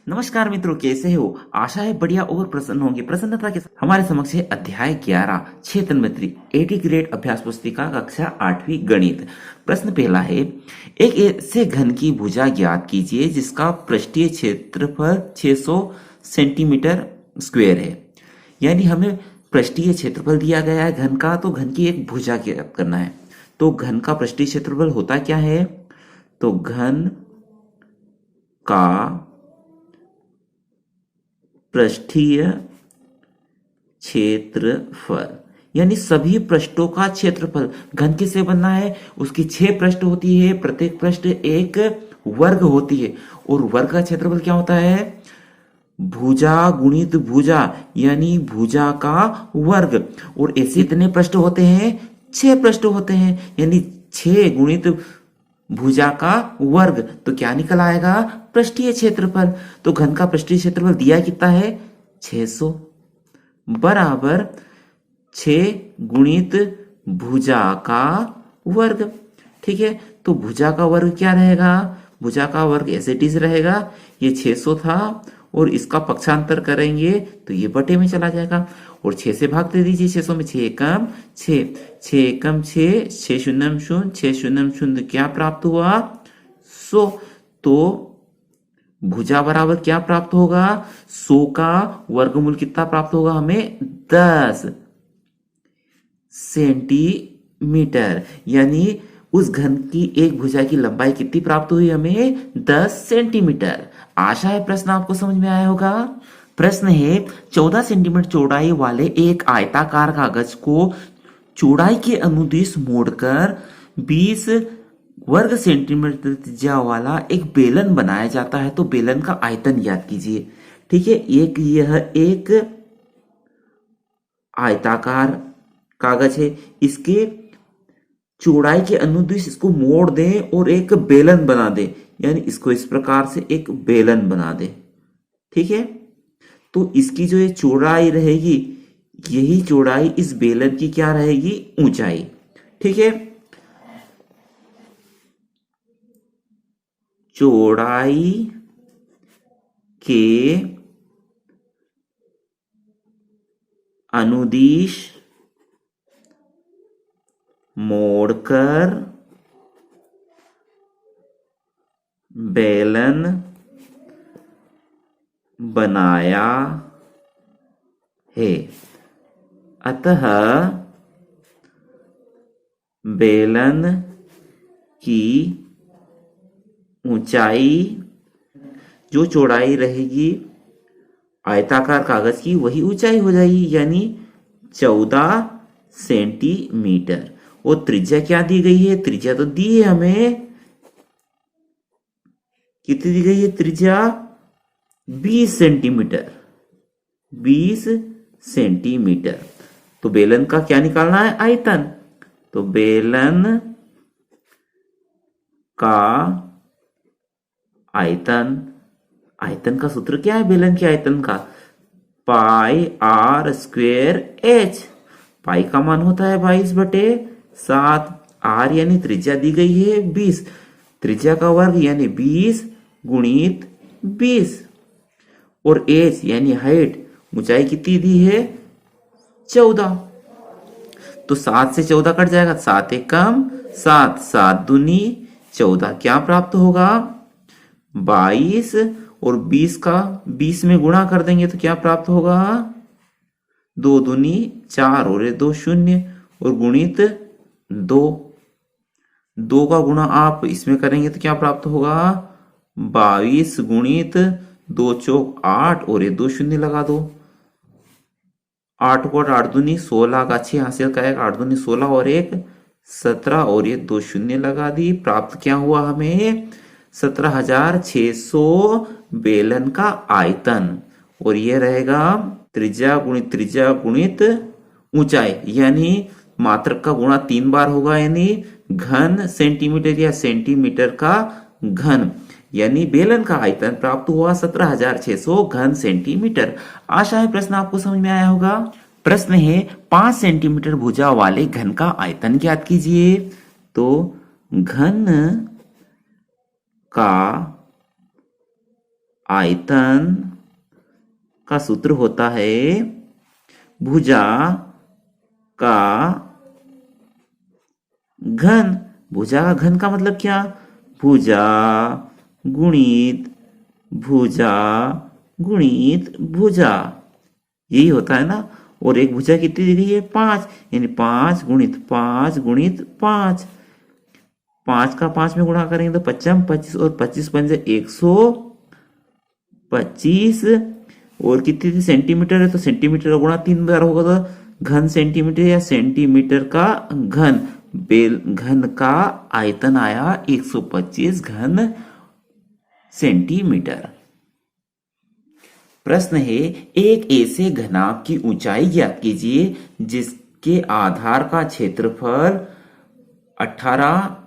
नमस्कार मित्रों, कैसे हो? आशा है बढ़िया और प्रसन्न होंगे। प्रसन्नता के साथ हमारे समक्ष है अध्याय 11 छह तन्मत्री 80 ग्रेड अभ्यास पुस्तिका कक्षा 8वीं गणित। प्रश्न पहला है, एक ऐसे घन की भुजा ज्ञात कीजिए जिसका पृष्ठीय क्षेत्रफल 600 सेंटीमीटर स्क्वायर है। यानी हमें पृष्ठीय क्षेत्रफल दिया गया है घन का, तो घन की एक भुजा ज्ञात करना है। तो घन का पृष्ठीय क्षेत्रफल होता क्या है? तो घन का पृष्ठीय क्षेत्रफल यानी सभी पृष्ठों का क्षेत्रफल। घन किससे बनना है? उसकी 6 पृष्ठ होती है, प्रत्येक पृष्ठ एक वर्ग होती है। और वर्ग का क्षेत्रफल क्या होता है? भुजा गुणित भुजा यानी भुजा का वर्ग। और ऐसे इतने पृष्ठ होते हैं? 6 पृष्ठ होते हैं, यानी 6 गुणित भुजा का वर्ग। तो क्या निकल आएगा? पृष्ठीय क्षेत्रफल। तो घन का पृष्ठीय क्षेत्रफल दिया कितना है? 600 बराबर 6 गुणित भुजा का वर्ग। ठीक है, तो भुजा का वर्ग क्या रहेगा? भुजा का वर्ग एज इट इज रहेगा। ये 600 था और इसका पक्षांतर करेंगे तो ये बटे में चला जाएगा। और 6 से भाग दे दीजिए 600 में। 6 एकम 6, 6 एकम 6, 6 शून्यम शून्य, 6 शून्यम शून्य, क्या प्राप्त हुआ? 100। तो भुजा बराबर क्या प्राप्त होगा? 100 का वर्गमूल कितना प्राप्त होगा हमें? 10 सेंटीमीटर। यानी उस घन की एक भुजा की लंबाई कितनी प्राप्त हुई हमें? 10 सेंटीमीटर। आशा है प्रश्न आपको समझ में आया होगा। प्रश्न है, 14 सेंटीमीटर चौड़ाई वाले एक आयताकार कागज को चौड़ाई के अनुदिश मोड़कर 20 वर्ग सेंटीमीटर त्रिज्या वाला एक बेलन बनाया जाता है। तो बेलन का आयतन ज्ञात कीजिए। ठीक है, यह एक आयताकार कागज है, इसके चौड़ाई के अनुदिश इसको मोड़ दें और एक बेलन बना दें। यानी इसको इस प्रकार से एक बेलन बना दें। ठीक है, तो इसकी जो ये चौड़ाई रहेगी, यही चौड़ाई इस बेलन की क्या रहेगी? ऊंचाई। ठीक है, चौड़ाई के अनुदिश मोड़कर बेलन बनाया है। अतः बेलन की ऊंचाई, जो चौड़ाई रहेगी आयताकार कागज की, वही ऊंचाई हो जाएगी, यानी 14 सेंटीमीटर। और त्रिज्या क्या दी गई है? त्रिज्या तो दी है हमें, कितनी दी गई है त्रिज्या? 20 सेंटीमीटर। 20 सेंटीमीटर। तो बेलन का क्या निकालना है? आयतन। तो बेलन का आयतन, आयतन का सूत्र क्या है बेलन के आयतन का? पाई आर स्क्वेयर एच। पाई का मान होता है 22/7। आर यानी त्रिज्या दी गई है 20, त्रिज्या का वर्ग यानी 20 गुणित 20। और एच यानी हाइट, ऊंचाई कितनी दी है? 14। तो 7 से 14 कट जाएगा, 7 एकम 7, 7 दूनी 14, क्या प्राप्त होगा? 22। और 20 का 20 में गुणा कर देंगे तो क्या प्राप्त होगा? 2 दूनी 4 और 2 शून्य, और गुणित 2। 2 का गुणा आप इसमें करेंगे तो क्या प्राप्त होगा? 22 गुणित 2 चौक 8 और 2 शून्य लगा दो। 8 को 8 दूनी 16 का 6 हासिल का 1, 8 दूनी 16 और 1 17 और 2 शून्य लगा दी। प्राप्त क्या हुआ हमें? 17,600 बेलन का आयतन। और यह रहेगा त्रिज्या गुणित ऊंचाई, यानी मात्रक का गुणा 3 बार होगा, यानी घन सेंटीमीटर या सेंटीमीटर का घन, यानी बेलन का आयतन प्राप्त हुआ 17,600 घन सेंटीमीटर। आशा है प्रश्न आपको समझ में आया होगा। प्रश्न है, 5 सेंटीमीटर भुजा वाले घन का आयतन ज्ञात कीजिए। तो घन का आयतन का सूत्र होता है भुजा का घन। भुजा का घन का मतलब क्या? भुजा गुणित भुजा गुणित भुजा, यही होता है ना। और एक भुजा कितनी दी गई है? 5, यानी 5 गुणित 5 5 का 5 में गुणा करेंगे तो 25 और 25 बन जाए 125। और कितनी थी? सेंटीमीटर है तो सेंटीमीटर का गुणा 3 बार होगा तो घन सेंटीमीटर या सेंटीमीटर का घन। बेल घन का आयतन आया 125 घन सेंटीमीटर। प्रश्न है, एक ऐसे घनाभ की ऊंचाई ज्ञात कीजिए जिसके आधार का क्षेत्रफल 18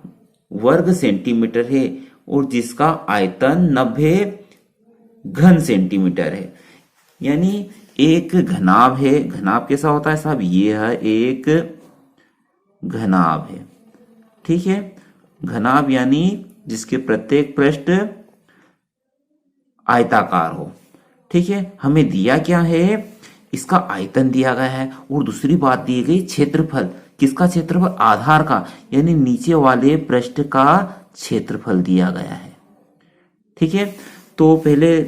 वर्ग सेंटीमीटर है और जिसका आयतन 90 घन सेंटीमीटर है। यानी एक घनाभ है। घनाभ कैसा होता है साहब? ये है एक घनाभ है, ठीक है। घनाभ यानी जिसके प्रत्येक पृष्ठ आयताकार हो, ठीक है। हमें दिया क्या है? इसका आयतन दिया गया है और दूसरी बात दी गई क्षेत्रफल। किसका क्षेत्रफल? आधार का, यानी नीचे वाले पृष्ठ का क्षेत्रफल दिया गया है, ठीक है। तो पहले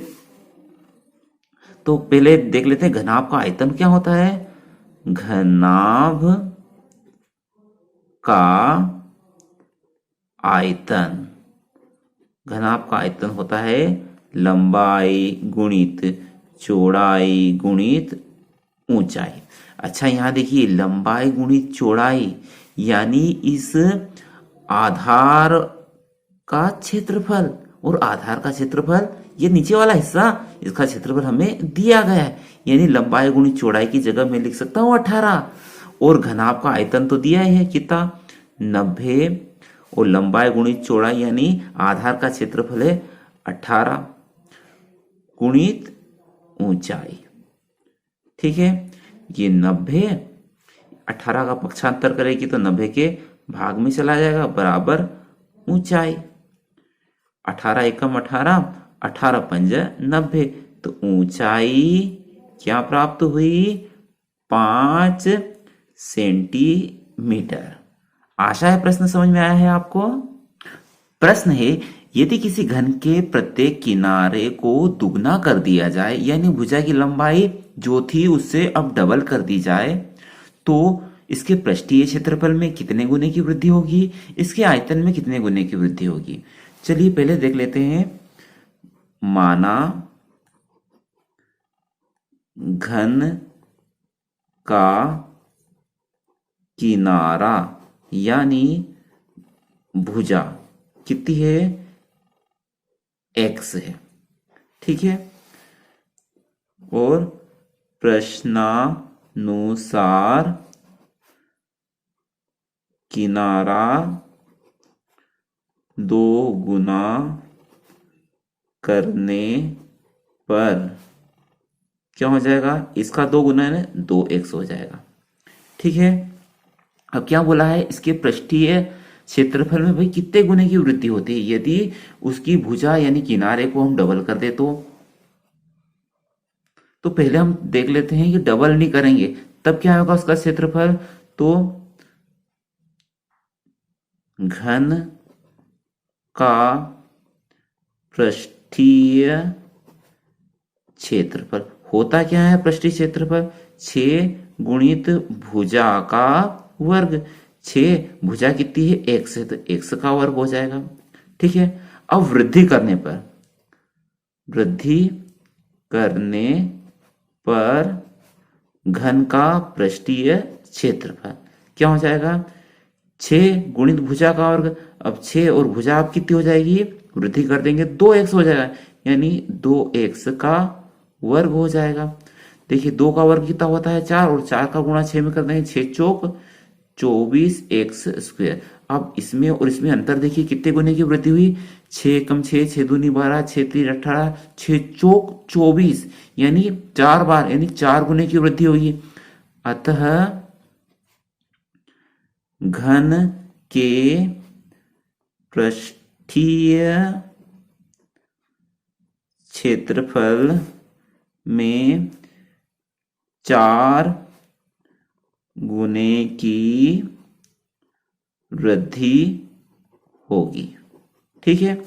देख लेते हैं घनाभ का आयतन क्या होता है। घनाभ का आयतन, घनाभ का आयतन होता है लंबाई गुणित चौड़ाई गुणित ऊंचाई। अच्छा यहां देखिए, लंबाई गुणित चौड़ाई यानी इस आधार का क्षेत्रफल, और आधार का क्षेत्रफल ये नीचे वाला हिस्सा, इसका क्षेत्रफल हमें दिया गया है। यानी लंबाई गुणित चौड़ाई की जगह मैं लिख सकता हूं 18। और घनाभ का आयतन तो दिया ही है कितना? 90। और लंबाई गुणित चौड़ाई यानी आधार का क्षेत्रफल है 18 गुणित ऊंचाई, ठीक है। ये 90, 18 का पक्षांतर करेगी तो 90 के भाग में चला जाएगा, बराबर ऊंचाई। 18 एकम 18, 18 पंज 90, तो ऊंचाई क्या प्राप्त हुई? 5 सेंटीमीटर। आशा है प्रश्न समझ में आया है आपको। प्रश्न है, यदि किसी घन के प्रत्येक किनारे को दुगना कर दिया जाए, यानी भुजा की लंबाई जो थी उससे अब डबल कर दी जाए, तो इसके पृष्ठीय क्षेत्रफल में कितने गुने की वृद्धि होगी? इसके आयतन में कितने गुने की वृद्धि होगी? चलिए पहले देख लेते हैं। माना घन का किनारा यानी भुजा कितनी है? x है, ठीक है। और प्रश्नानुसार किनारा 2 गुना करने पर क्या हो जाएगा? इसका 2 गुना है ना, 2x हो जाएगा, ठीक है। अब क्या बोला है? इसके पृष्ठीय क्षेत्रफल में भाई कितने गुने की वृद्धि होती है यदि उसकी भुजा यानी किनारे को हम डबल कर दे तो पहले हम देख लेते हैं कि डबल नहीं करेंगे तब क्या होगा उसका क्षेत्रफल। तो घन का पृष्ठीय क्षेत्रफल होता क्या है? पृष्ठीय क्षेत्रफल 6 गुणित भुजा का वर्ग। 6 भुजा कितनी है? x है, तो x का वर्ग हो जाएगा, ठीक है। अब वृद्धि करने पर घन का पृष्ठीय क्षेत्रफल क्या हो जाएगा? 6 गुणित भुजा का वर्ग। अब 6 और भुजा अब कितनी हो जाएगी? वृद्धि कर देंगे 2x हो जाएगा, यानी 2x का वर्ग हो जाएगा। देखिए 2 का वर्ग कितना होता है? 4, और 4 का गुणा 6 में कर देंगे, 6 चौक 24x स्क्वायर। अब इसमें और इसमें अंतर देखिए कितने गुने की वृद्धि हुई? 6 कम 6, 6 दूनी 12, 6 तीन 18, 6 चौक 24, यानी 4 बार, यानी 4 गुने की वृद्धि हुई। अतः घन के पृष्ठीय क्षेत्रफल में 4 गुने की वृद्धि होगी। ठीक है,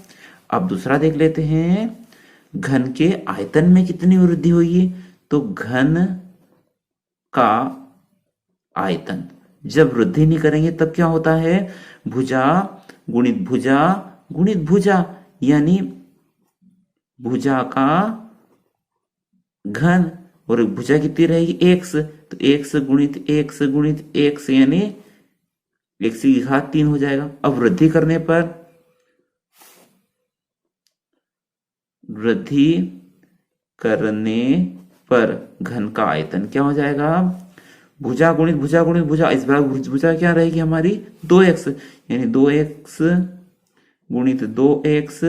अब दूसरा देख लेते हैं, घन के आयतन में कितनी वृद्धि हुई। तो घन का आयतन जब वृद्धि नहीं करेंगे तब क्या होता है, भुजा गुणित भुजा, यानी भुजा का घन, और भुजा कितनी रहेगी x, तो x गुणित x यानी x की घात 3 हो जाएगा। अब वृद्धि करने पर घन का आयतन क्या हो जाएगा, भुजा गुणित भुजा, इस बार भुजा क्या रहेगी हमारी 2x, यानी 2x गुणित 2x,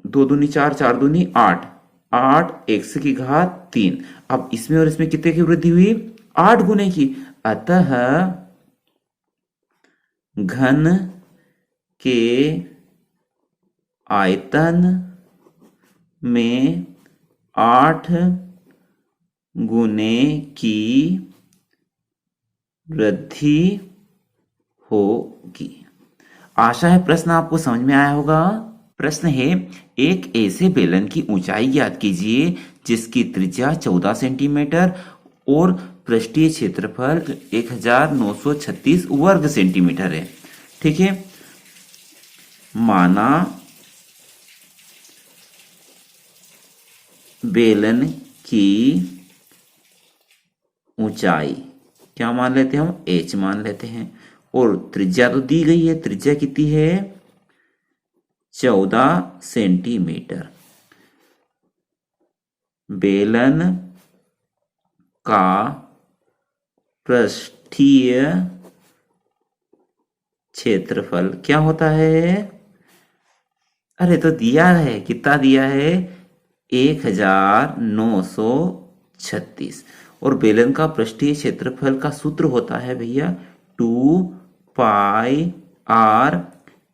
2 दूनी 4, 4 दूनी 8, 8x की घात 3। अब इसमें और इसमें कितने की वृद्धि हुई, 8 गुने की। अतः घन के आयतन में 8 गुने की वृद्धि होगी। आशा है प्रश्न आपको समझ में आया होगा। प्रश्न है, एक ऐसे बेलन की ऊंचाई ज्ञात कीजिए जिसकी त्रिज्या 14 सेंटीमीटर और पृष्ठीय क्षेत्रफल 1936 वर्ग सेंटीमीटर है। ठीक है, माना बेलन की ऊंचाई क्या मान लेते हैं हम, h मान लेते हैं, और त्रिज्या तो दी गई है, त्रिज्या कितनी है 14 सेंटीमीटर। बेलन का पृष्ठीय क्षेत्रफल क्या होता है, अरे तो दिया है, कितना दिया है 1936, और बेलन का पृष्ठीय क्षेत्रफल का सूत्र होता है भैया 2 पाई r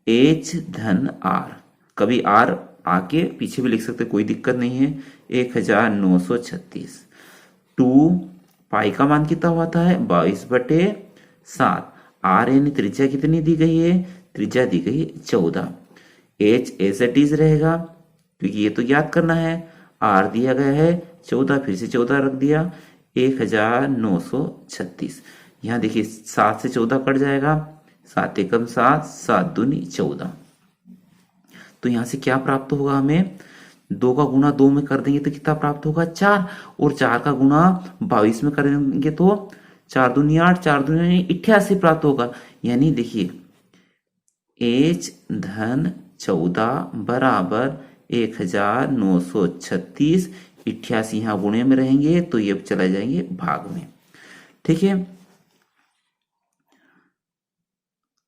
h धन r। कभी r आके पीछे भी लिख सकते, कोई दिक्कत नहीं है। 1936, 2 पाई का मान कितना होता है 22/7, r यानी त्रिज्या कितनी दी गई है, त्रिज्या दी गई है 14, h एज इट इज रहेगा क्योंकि ये तो याद करना है, r दिया गया है 14, फिर से 14 रख दिया 1936। यहाँ देखिए 7 से 14 कट जाएगा, 7 एकम 7, 7 दूनी 14। तो यहाँ से क्या प्राप्त होगा हमें, 2 का गुणा 2 में कर देंगे तो कितना प्राप्त होगा 4, और 4 का गुणा 22 में करेंगे तो 4 दूनी 8, 4 दूनी 88 प्राप्त होगा। यानी देखिए h धन 14 बराबर 1936, 88 यहाँ गुणे में रहेंगे तो ये चला जाएंगे भाग में। ठीक है,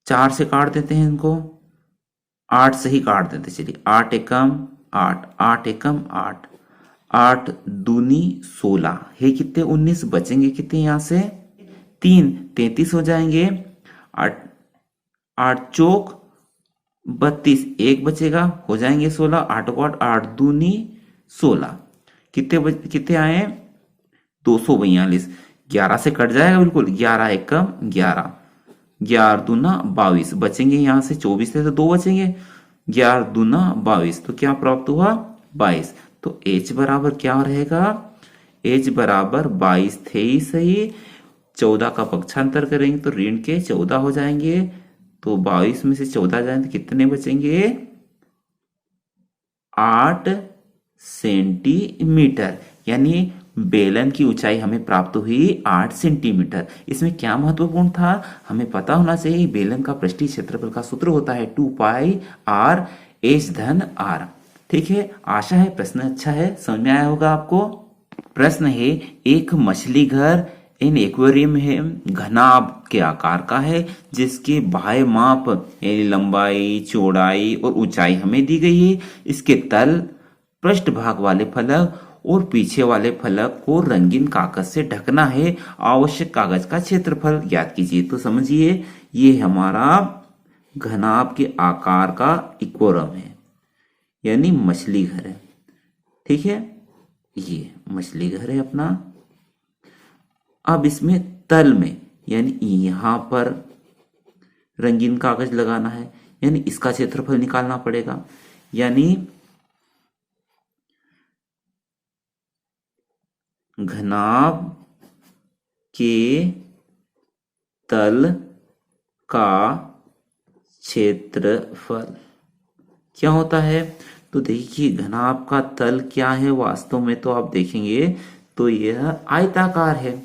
4 से काट देते हैं इनको, 8 से ही काट देते, चलिए 8 एकम 8, 8 एकम 8, 8 दूनी 16 है कितने 19, बचेंगे कितने यहाँ से 3, 33 हो जाएंगे, 8 चौक 32, 1 बचेगा, हो जाएंगे 16, 8 को 8 दूनी 16, कितने आए 242, 11 से कट जाएगा बिल्कुल, 11 एकम 11, 11 दूना 22, बचेंगे यहाँ से 24 से तो 2 बचेंगे, 11 दूना 22, तो क्या प्राप्त हुआ 22। तो h बराबर क्या रहेगा, h बराबर 22 थे ही सही, 14 का पक्षांतर करेंगे तो ऋण के 14 हो जाएंगे, तो 22 में से 14 जाएंगे तो कितने बचेंगे 8 सेंटीमीटर। यानी बेलन की ऊंचाई हमें प्राप्त हुई 8 सेंटीमीटर। इसमें क्या महत्वपूर्ण था, हमें पता होना चाहिए बेलन का पृष्ठीय क्षेत्रफल का सूत्र होता है 2 पाई r h धन r। ठीक है, आशा है प्रश्न अच्छा है, समझ में आया होगा आपको। प्रश्न है, एक मछली घर इन एक्वेरियम है, घनाभ के आकार का है, जिसके बाह्य माप यानी लंबाई, चौड़ाई और ऊंचाई हमें दी गई है। इसके तल, पृष्ठ भाग वाले फलक और पीछे वाले फलक को रंगीन कागज से ढकना है। आवश्यक कागज का क्षेत्रफल ज्ञात कीजिए। तो समझिए ये हमारा घनाभ के आकार का एक्वेरियम है। यानी मछली घर है। ठीक है, ये मछली घर है अपना। अब इसमें तल में यानी यहां पर रंगीन कागज लगाना है, यानी इसका क्षेत्रफल निकालना पड़ेगा। यानी घनाभ के तल का क्षेत्रफल क्या होता है? तो देखिए घनाभ का तल क्या है, वास्तव में तो आप देखेंगे तो यह आयताकार है।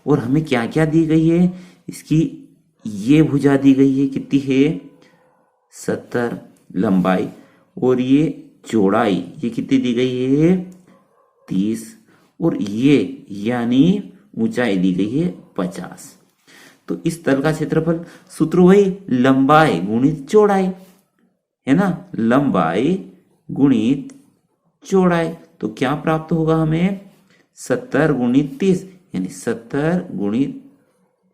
और हमें क्या क्या दी गई है, इसकी ये भुजा दी गई है, कितनी है 70 लंबाई, और ये चौड़ाई ये कितनी दी गई है 30, और ये यानी ऊंचाई दी गई है 50। तो इस तल का क्षेत्रफल सूत्र वही लंबाई गुणित चौड़ाई है ना, लंबाई गुणित चौड़ाई। तो क्या प्राप्त होगा हमें 70 गुणित 30 यानी 70 गुणित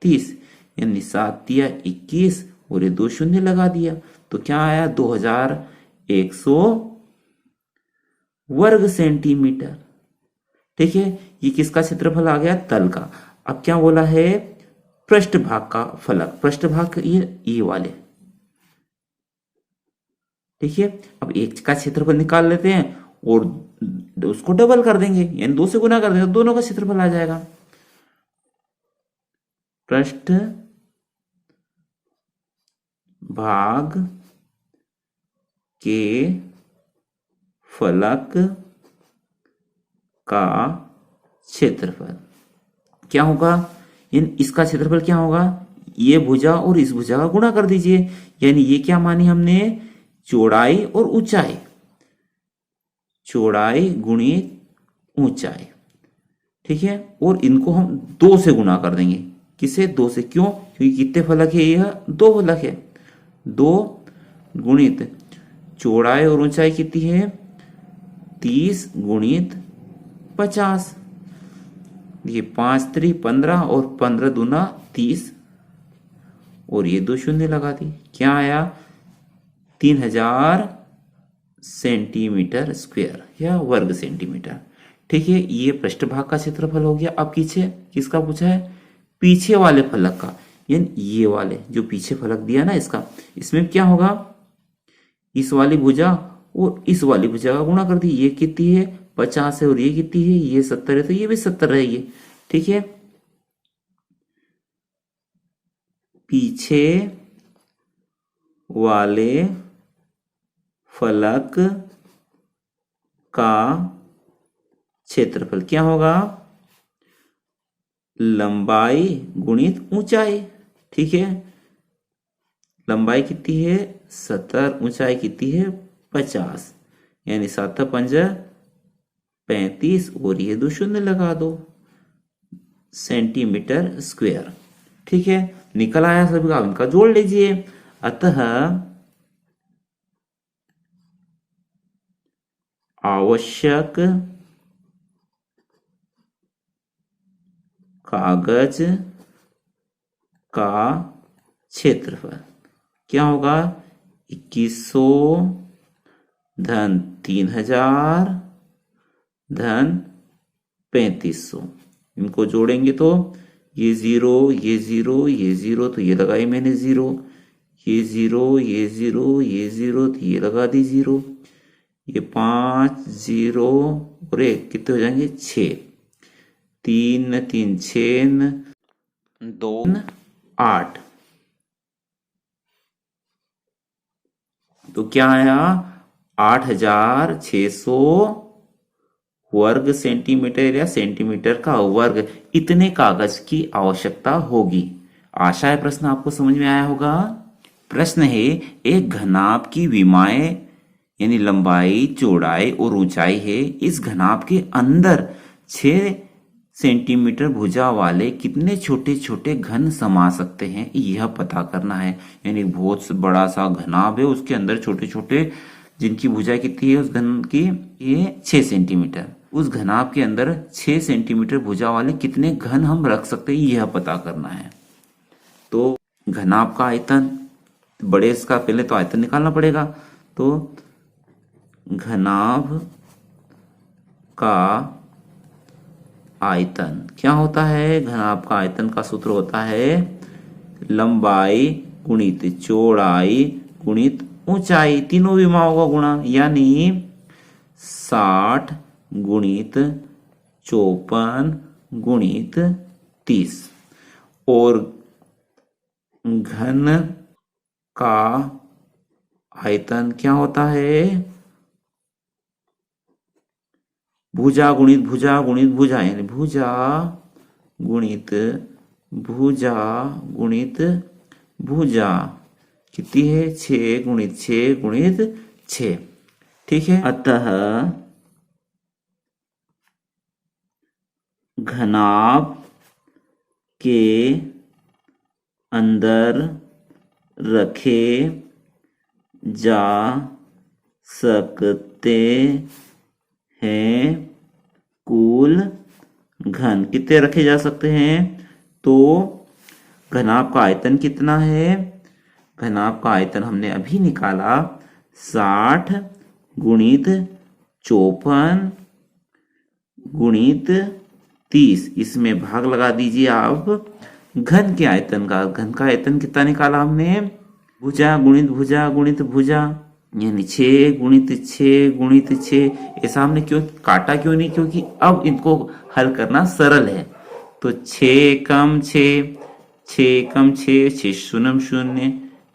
30 यानी 7 या 21 और ये 2 शून्य लगा दिया तो क्या आया 2100 वर्ग सेंटीमीटर। ठीक है, ये किसका क्षेत्रफल आ गया? तल का। अब क्या बोला है? पृष्ठभाग का फलक, पृष्ठभाग ये वाले। ठीक है, अब एक का क्षेत्रफल निकाल लेते हैं और उसको डबल कर देंगे यानी 2 से गुना कर देंगे तो दोनों का क्षेत्रफल आ जाएगा। पृष्ठ भाग के फलक का क्षेत्रफल क्या होगा? इसका क्षेत्रफल क्या होगा? ये भुजा और इस भुजा का गुणा कर दीजिए, यानी ये क्या मानी हमने? चौड़ाई और ऊंचाई, चौड़ाई गुणित ऊंचाई। ठीक है, और इनको हम 2 से गुणा कर देंगे। किसे? 2 से। क्यों? क्योंकि कितने फलक है? यह 2 फलक है। 2 गुणित चौड़ाई और ऊंचाई कितनी है? 30 गुणित 50। ये 5 3 15 और 15 दूना 30 और ये 2 शून्य लगा दी। क्या आया? 3000 सेंटीमीटर स्क्वायर या वर्ग सेंटीमीटर। ठीक है, ये पृष्ठभाग का क्षेत्रफल हो गया। अब पीछे किसका पूछा है? पीछे वाले फलक का, यानी ये वाले जो पीछे फलक दिया ना इसका, इसमें क्या होगा? इस वाली भुजा और इस वाली भुजा का गुणा कर दी। ये कितनी है? 50 है और ये कितनी है? ये 70 है, तो ये भी 70 रहेगी। ठीक है, पीछे वाले फलक का क्षेत्रफल क्या होगा? लंबाई गुणित ऊंचाई। ठीक है, लंबाई कितनी है? 70, ऊंचाई कितनी है? 50, यानी 7 5 35 और ये 2 शून्य लगा दो, सेंटीमीटर स्क्वायर। ठीक है, निकल आया सभी का, इनका जोड़ लीजिए। अतः आवश्यक कागज का क्षेत्रफल क्या होगा? 2100 धन 3000 धन 3500। इनको जोड़ेंगे तो ये 0 ये 0 ये 0, तो ये लगाई मैंने 0, ये 0 ये 0 ये 0, तो ये लगा दी 0, ये 5 0 और 1 कितने हो जाएंगे? 6, 3 3 6 2 8। तो क्या आया? 8600 वर्ग सेंटीमीटर या सेंटीमीटर का वर्ग। इतने कागज की आवश्यकता होगी। आशा है प्रश्न आपको समझ में आया होगा। प्रश्न है, एक घनाभ की विमाएं यानी लंबाई चौड़ाई और ऊंचाई है। इस घनाभ के अंदर 6 सेंटीमीटर भुजा वाले कितने छोटे छोटे घन समा सकते हैं, यह पता करना है। यानी बहुत बड़ा सा घनाभ है, उसके अंदर छोटे छोटे जिनकी भुजा कितनी है उस घन की? ये 6 सेंटीमीटर। उस घनाभ के अंदर 6 सेंटीमीटर भुजा वाले कितने घन हम रख सकते हैं, यह पता करना है। तो घनाभ का आयतन, बड़े इसका पहले तो आयतन निकालना पड़ेगा। तो घनाभ का आयतन। क्या होता है? घनाभ का आयतन का सूत्र होता है लंबाई गुणित चौड़ाई गुणित ऊंचाई, तीनों विमाओं का गुणा, यानी 60 गुणित 54 गुणित 30। और घन का आयतन क्या होता है? भुजा गुणित भुजा गुणित भुजा, यानी भुजा गुणित भुजा गुणित भुजा कितनी है? 6 गुणित 6 गुणित 6। ठीक है, अतः घनाभ के अंदर रखे जा सकते हैं कुल घन। कितने रखे जा सकते हैं? तो घनाभ का आयतन कितना है? घनाभ का आयतन हमने अभी निकाला 60 गुणित 54 गुणित 30। इसमें भाग लगा दीजिए आप घन के आयतन का। घन का आयतन कितना निकाला हमने? भुजा गुणित भुजा, यानी 6 गुणित 6 गुणित 6। ऐसा हमने क्यों काटा, क्यों नहीं? क्योंकि अब इनको हल करना सरल है। तो 6 कम 6, 6 कम 6, 6 शून्य 0,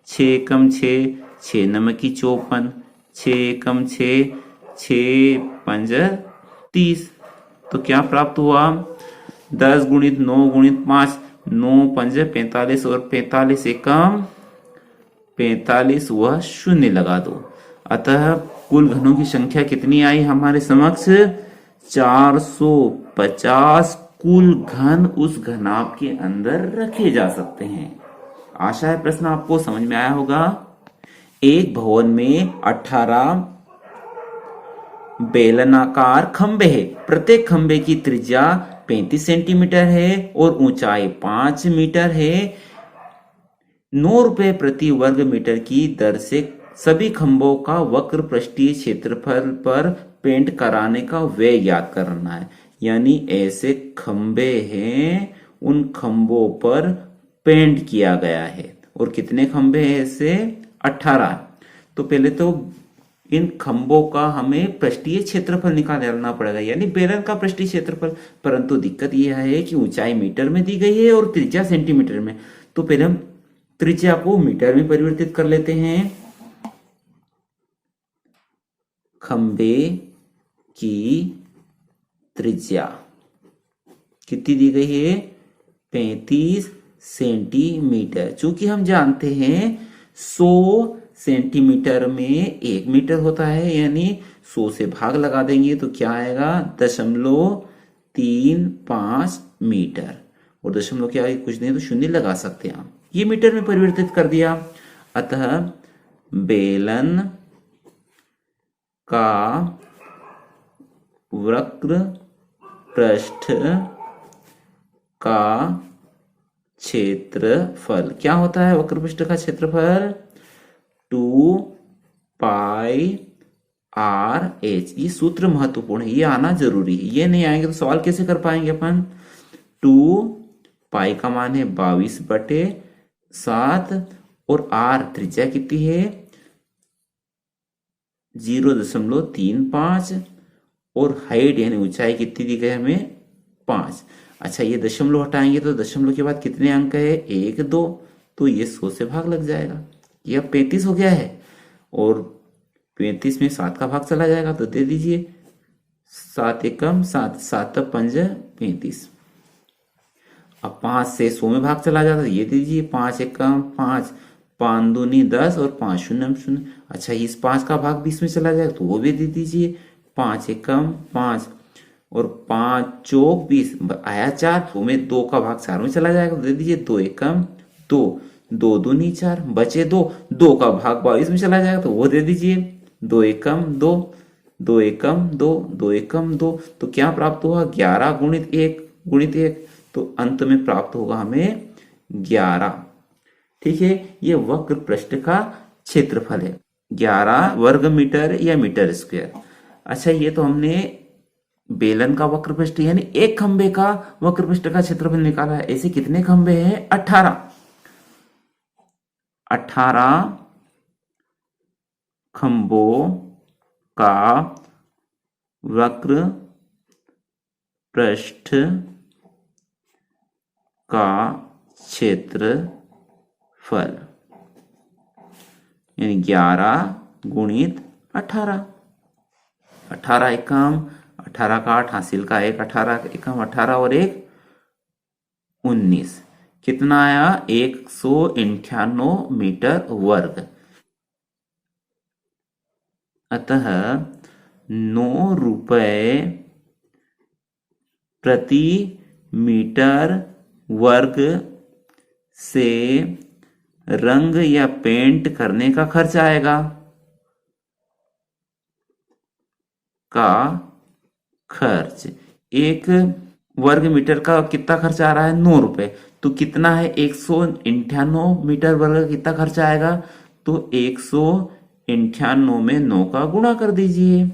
6 कम 6, 6 नमकी 54, 6 कम 6, 6 पंज 30। तो क्या प्राप्त हुआ? 10 गुणित 9 गुणित 5, 9 पंज 45 और 45 एकम 45, वह शून्य लगा दो। अतः कुल घनों की संख्या कितनी आई हमारे समक्ष? 450 कुल घन उस घनाभ के अंदर रखे जा सकते हैं। आशा है प्रश्न आपको समझ में आया होगा। एक भवन में 18 बेलनाकार खंबे हैं। प्रत्येक खंबे की त्रिज्या 35 सेंटीमीटर है और ऊंचाई 5 मीटर है। 9 रुपए प्रति वर्ग मीटर की दर से सभी खंभों का वक्र पृष्ठीय क्षेत्रफल पर पेंट कराने का व्यय ज्ञात करना है। यानी ऐसे खंबे हैं, उन खंभों पर पेंट किया गया है। और कितने खंबे हैं ऐसे? 18। तो पहले तो इन खंभों का हमें पृष्ठीय क्षेत्रफल निकालना पड़ेगा, यानी बेलन का पृष्ठीय क्षेत्रफल। परंतु दिक्कत यह है कि ऊंचाई मीटर में दी गई है और त्रिज्या सेंटीमीटर में। तो पहले हम त्रिज्या को मीटर में परिवर्तित कर लेते हैं। खंबे की त्रिज्या कितनी दी गई है? 35 सेंटीमीटर। चूंकि हम जानते हैं 100 सेंटीमीटर में 1 मीटर होता है, यानी 100 से भाग लगा देंगे तो क्या आएगा? 0.35 मीटर। और दशमलव के आगे कुछ नहीं तो शून्य लगा सकते हैं हम। ये मीटर में परिवर्तित कर दिया। अतः बेलन का वक्र पृष्ठ का क्षेत्रफल क्या होता है? वक्र पृष्ठ का क्षेत्रफल 2 पाई आर एच। ये सूत्र महत्वपूर्ण है, ये आना जरूरी है। ये नहीं आएंगे तो सवाल कैसे कर पाएंगे अपन? 2 पाई का मान है 22/7 और आर त्रिज्या कितनी है? 0.35 और हाइट यानी ऊंचाई कितनी दी गई हमें? 5। अच्छा, ये दशमलव हटाएंगे तो दशमलव के बाद कितने अंक है? 1 2। तो ये 100 से भाग लग जाएगा। ये अब 35 हो गया है और 35 में 7 का भाग चला जाएगा तो दे दीजिए 7 एकम 7, 7 पंज 35। अब 5 से 100 में भाग चला जाता है, ये दीजिए 5 एकम 5, 5 दूनी 10 और 5 शून्य 0। अच्छा, इस 5 का भाग 20 में चला जाएगा तो वो भी दे दीजिए 5 एकम 5 और 5 चौक 20 आया 4। तो में 2 का भाग 4 में चला जाएगा तो दे दीजिए 2 एकम 2, 2 दूनी 4, बचे 2, 2 का भाग 22 में चला जाएगा तो वो दे दीजिए 2 एकम 2, 2 एकम 2, 2 एकम 2। तो क्या प्राप्त हुआ? 11 गुणित 1 गुणित 1। तो अंत में प्राप्त होगा हमें 11। ठीक है, ये वक्र पृष्ठ का क्षेत्रफल है। 11 वर्ग मीटर या मीटर स्क्वायर। अच्छा, ये तो हमने बेलन का वक्र पृष्ठ यानी एक खंबे का वक्र पृष्ठ का क्षेत्रफल निकाला है। ऐसे कितने खंबे हैं? 18। 18 खंबों का वक्र पृष्ठ का क्षेत्रफल यानी 11 गुणित 18। 18 एकम, 18 का 8 हासिल का 1, 18 एकम 18 और 1 19। कितना आया? 198 मीटर वर्ग। अतः 9 रुपए प्रति मीटर वर्ग से रंग या पेंट करने का खर्च आएगा। का खर्च, एक वर्ग मीटर का कितना खर्च आ रहा है? 9 रुपए। तो कितना है? 198 मीटर वर्ग का कितना खर्च आएगा? तो 198 में 9 का गुणा कर दीजिए।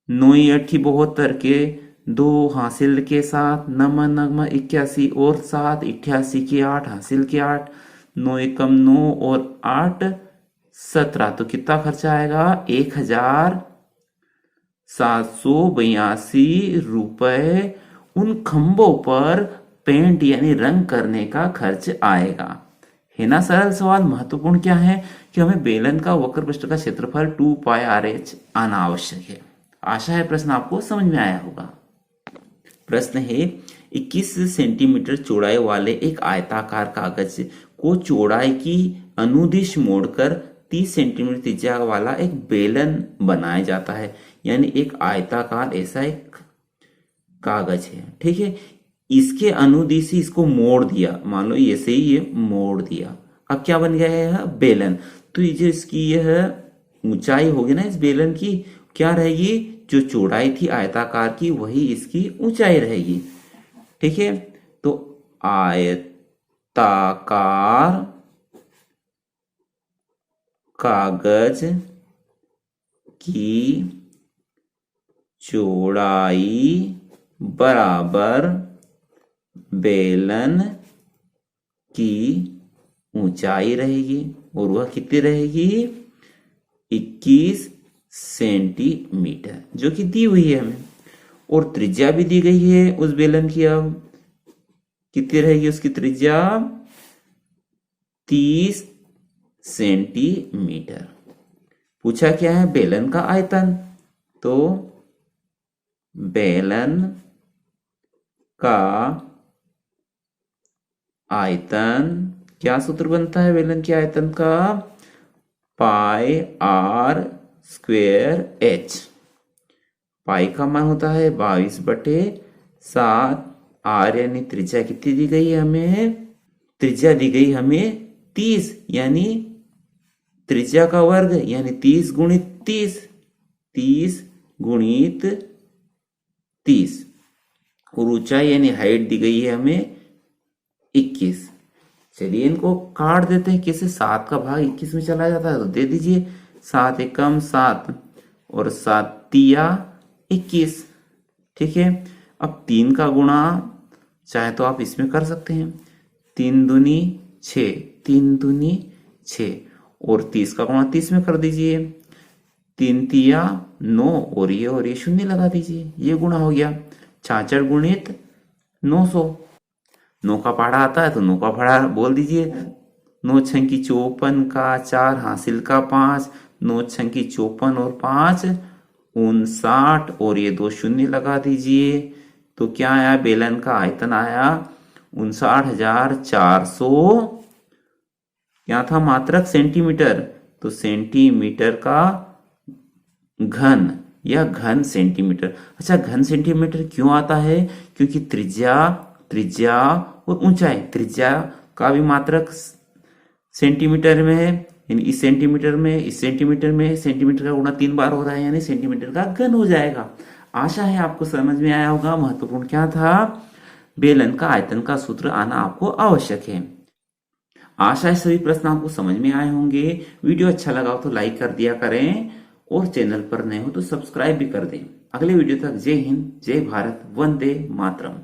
9 8 72 के 2 हासिल के 7, नम नगम 81 और 7 88 के 8 हासिल के 8, 9 एकम 9 और 8 17। तो कितना खर्चा आएगा? 1782 रुपए उन खंभों पर पेंट यानी रंग करने का खर्च आएगा। है ना सरल सवाल। महत्वपूर्ण क्या है कि हमें बेलन का वक्र पृष्ठ का क्षेत्रफल 2 पाई RH आना आवश्यक है। आशा है प्रश्न आपको समझ में आया होगा। प्रश्न है 21 सेंटीमीटर चौड़ाई वाले एक आयताकार कागज को चौड़ाई की अनुदिश मोड़कर 30 सेंटीमीटर त्रिज्या वाला एक बेलन बनाया जाता है। यानी एक आयताकार ऐसा एक कागज है, ठीक है। इसके अनुदिश ही इसको मोड़ दिया, मान लो ऐसे ही ये मोड़ दिया। अब क्या बन गया है? बेलन। तो ये जो इसकी यह ऊंचाई होगी ना इस बेलन की, क्या रहेगी? जो चौड़ाई थी आयताकार की वही इसकी ऊंचाई रहेगी, ठीक है। तो आयताकार कागज की चौड़ाई बराबर बेलन की ऊंचाई रहेगी। और वह कितनी रहेगी? 21 सेंटीमीटर, जो कि दी हुई है हमें। और त्रिज्या भी दी गई है उस बेलन की। अब कितनी रहेगी उसकी त्रिज्या? 30 सेंटीमीटर। पूछा क्या है? बेलन का आयतन। तो बेलन का आयतन, क्या सूत्र बनता है बेलन के आयतन का? पाई R स्क्वेयर H। पाई का मान होता है 22/7। R यानी त्रिज्या कितनी दी गई है हमें? त्रिज्या दी गई हमें 30, यानी त्रिज्या का वर्ग यानी 30 गुणित 30, 30 गुणित 30। और ऊंचाई यानी हाइट दी गई है हमें 21। चलिए इनको काट देते हैं। कैसे? 7 का भाग 21 में चला जाता है तो दे दीजिए। 7 एकम 7 और 7 तिया 21, ठीक है। अब 3 का गुणा चाहे तो आप इसमें कर सकते हैं। 3 दूनी 6, 3 दूनी 6 और 30 का गुणा 30 में कर दीजिए। 3 तिया 9 और ये शून्य लगा दीजिए। ये गुणा हो गया 66 गुणित 900। 9 का पहाड़ा आता है तो 9 का पहाड़ा बोल दीजिए। 9 छंकी 54 का 4 हासिल का 5, 9 छंकी 54 और 5 59 और ये 2 शून्य लगा दीजिए। तो क्या आया? बेलन का आयतन आया 59,400। क्या था? मात्रक सेंटीमीटर। तो सेंटीमीटर का घन या घन सेंटीमीटर। अच्छा, घन सेंटीमीटर क्यों आता है? क्योंकि त्रिज्या और ऊंचाई, त्रिज्या का भी मात्रक सेंटीमीटर में है, यानी इस सेंटीमीटर में, इस सेंटीमीटर में, सेंटीमीटर का गुणा 3 बार हो रहा है, यानी सेंटीमीटर का घन हो जाएगा। आशा है आपको समझ में आया होगा। महत्वपूर्ण क्या था? बेलन का आयतन का सूत्र आना आपको आवश्यक है। आशा है सभी प्रश्न आपको समझ में आए होंगे। वीडियो अच्छा लगा हो तो लाइक कर दिया करें और चैनल पर नए हो तो सब्सक्राइब भी कर दें। अगले वीडियो तक जय हिंद, जय भारत, वंदे मातरम।